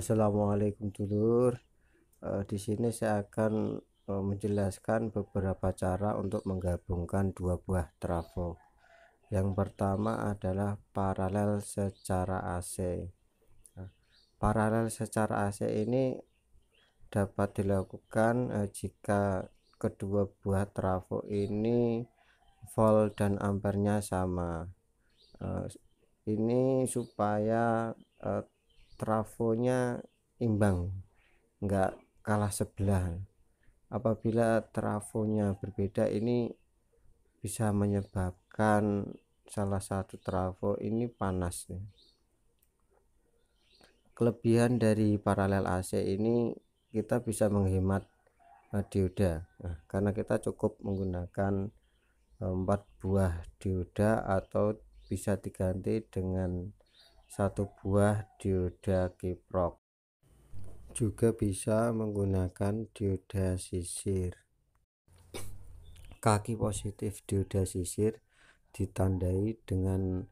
Assalamualaikum dulur. Di sini saya akan menjelaskan beberapa cara untuk menggabungkan dua buah trafo. Yang pertama adalah paralel secara AC. Nah, paralel secara AC ini dapat dilakukan jika kedua buah trafo ini volt dan ampernya sama. Ini supaya trafonya imbang, enggak kalah sebelah. Apabila trafonya berbeda, ini bisa menyebabkan salah satu trafo ini panas. Kelebihan dari paralel AC ini, kita bisa menghemat dioda. Karena kita cukup menggunakan 4 buah dioda atau bisa diganti dengan 1 buah dioda kiprok. Juga bisa menggunakan dioda sisir. Kaki positif dioda sisir ditandai dengan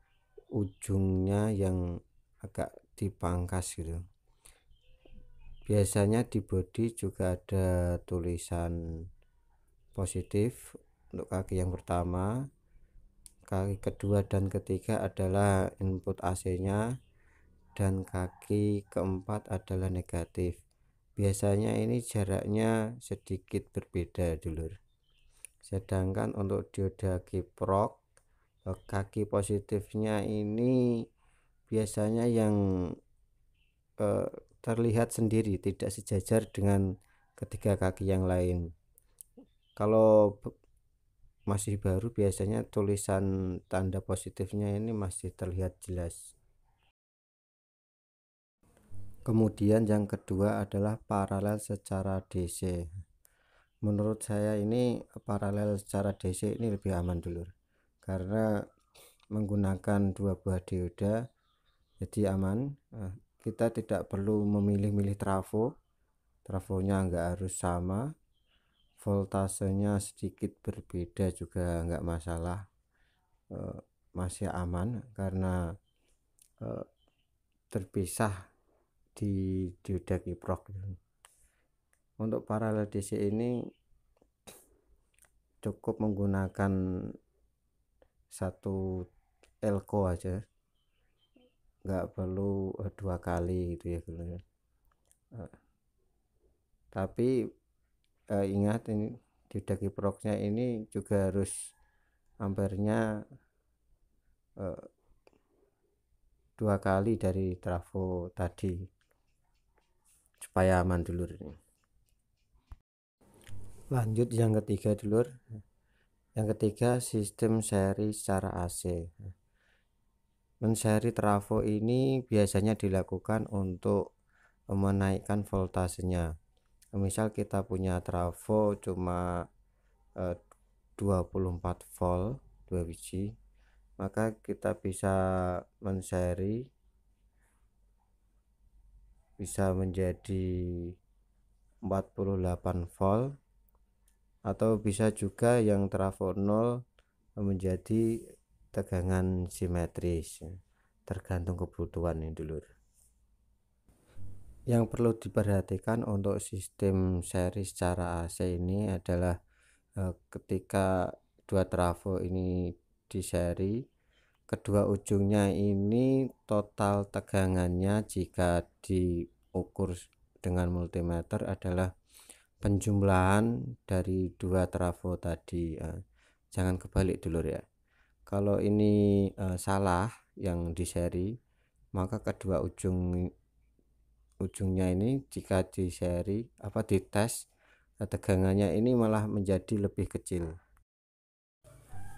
ujungnya yang agak dipangkas gitu. Biasanya di bodi juga ada tulisan positif untuk kaki yang pertama. Kaki kedua dan ketiga adalah input AC-nya, dan kaki keempat adalah negatif. Biasanya ini jaraknya sedikit berbeda dulur. Sedangkan untuk dioda kiprok, kaki positifnya ini biasanya yang terlihat sendiri, tidak sejajar dengan ketiga kaki yang lain. Kalau masih baru, biasanya tulisan tanda positifnya ini masih terlihat jelas. Kemudian yang kedua adalah paralel secara DC. Menurut saya ini paralel secara DC ini lebih aman dulur, karena menggunakan dua buah dioda jadi aman. Kita tidak perlu memilih-milih trafonya nggak harus sama, voltasenya sedikit berbeda juga nggak masalah, masih aman karena terpisah di dioda kiprok. Untuk paralel DC ini cukup menggunakan 1 elko aja, nggak perlu 2 kali gitu ya. Tapi ingat, ini dioda kiproknya ini juga harus ampernya 2 kali dari trafo tadi supaya aman dulur. Ini lanjut yang ketiga dulur. Yang ketiga, sistem seri secara AC. Menseri trafo ini biasanya dilakukan untuk menaikkan voltasenya. Misal kita punya trafo cuma 24 volt 2 biji, maka kita bisa menseri bisa menjadi 48 volt, atau bisa juga yang trafo 0 menjadi tegangan simetris, tergantung kebutuhan ini dulur. Yang perlu diperhatikan untuk sistem seri secara AC ini adalah ketika dua trafo ini diseri, kedua ujungnya ini total tegangannya jika diukur dengan multimeter adalah penjumlahan dari dua trafo tadi. Jangan kebalik dulur ya. Kalau ini salah yang diseri, maka kedua ujungnya ini jika diseri dites, tegangannya ini malah menjadi lebih kecil.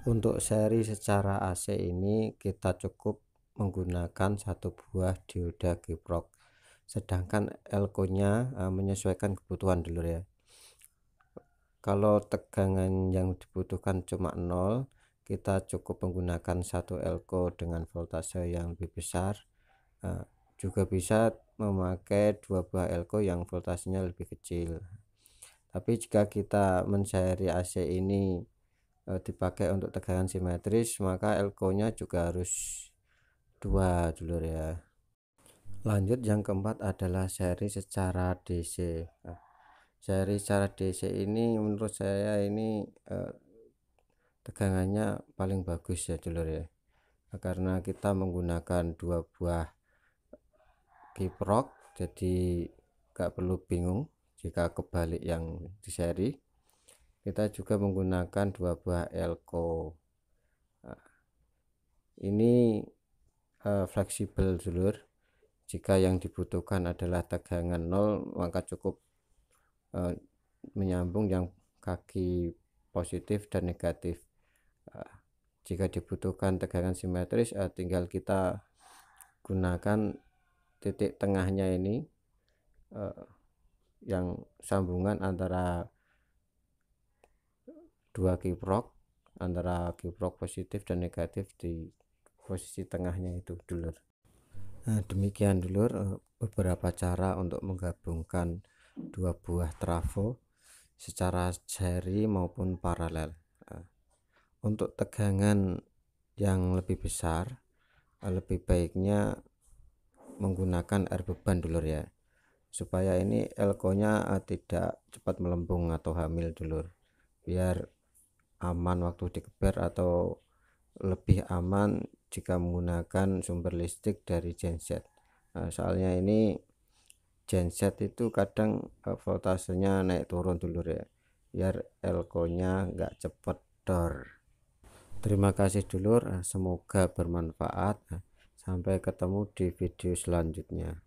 Untuk seri secara AC ini kita cukup menggunakan 1 buah dioda kiprok, sedangkan elko nya menyesuaikan kebutuhan dulu ya. Kalau tegangan yang dibutuhkan cuma 0, kita cukup menggunakan 1 elko dengan voltase yang lebih besar. Juga bisa memakai 2 buah elko yang voltasenya lebih kecil. Tapi jika kita menseri AC ini dipakai untuk tegangan simetris, maka elko nya juga harus 2 dulur ya. Lanjut yang keempat adalah seri secara DC. Seri secara DC ini menurut saya ini tegangannya paling bagus ya dulur ya, karena kita menggunakan dua buah kiprok, jadi gak perlu bingung jika kebalik yang di seri. Kita juga menggunakan dua buah elko. Ini fleksibel dulur, jika yang dibutuhkan adalah tegangan 0 maka cukup menyambung yang kaki positif dan negatif. Jika dibutuhkan tegangan simetris, tinggal kita gunakan titik tengahnya ini, yang sambungan antara dua kiprok, antara kiprok positif dan negatif di posisi tengahnya itu dulur. Demikian dulur beberapa cara untuk menggabungkan dua buah trafo secara seri maupun paralel. Untuk tegangan yang lebih besar, lebih baiknya menggunakan air beban dulur ya, supaya ini elkonya tidak cepat melempung atau hamil dulur, biar aman waktu dikeber, atau lebih aman jika menggunakan sumber listrik dari genset. Soalnya ini genset itu kadang voltasenya naik turun dulur ya, biar elkonya nggak cepet dor. Terima kasih dulur, semoga bermanfaat. Sampai ketemu di video selanjutnya.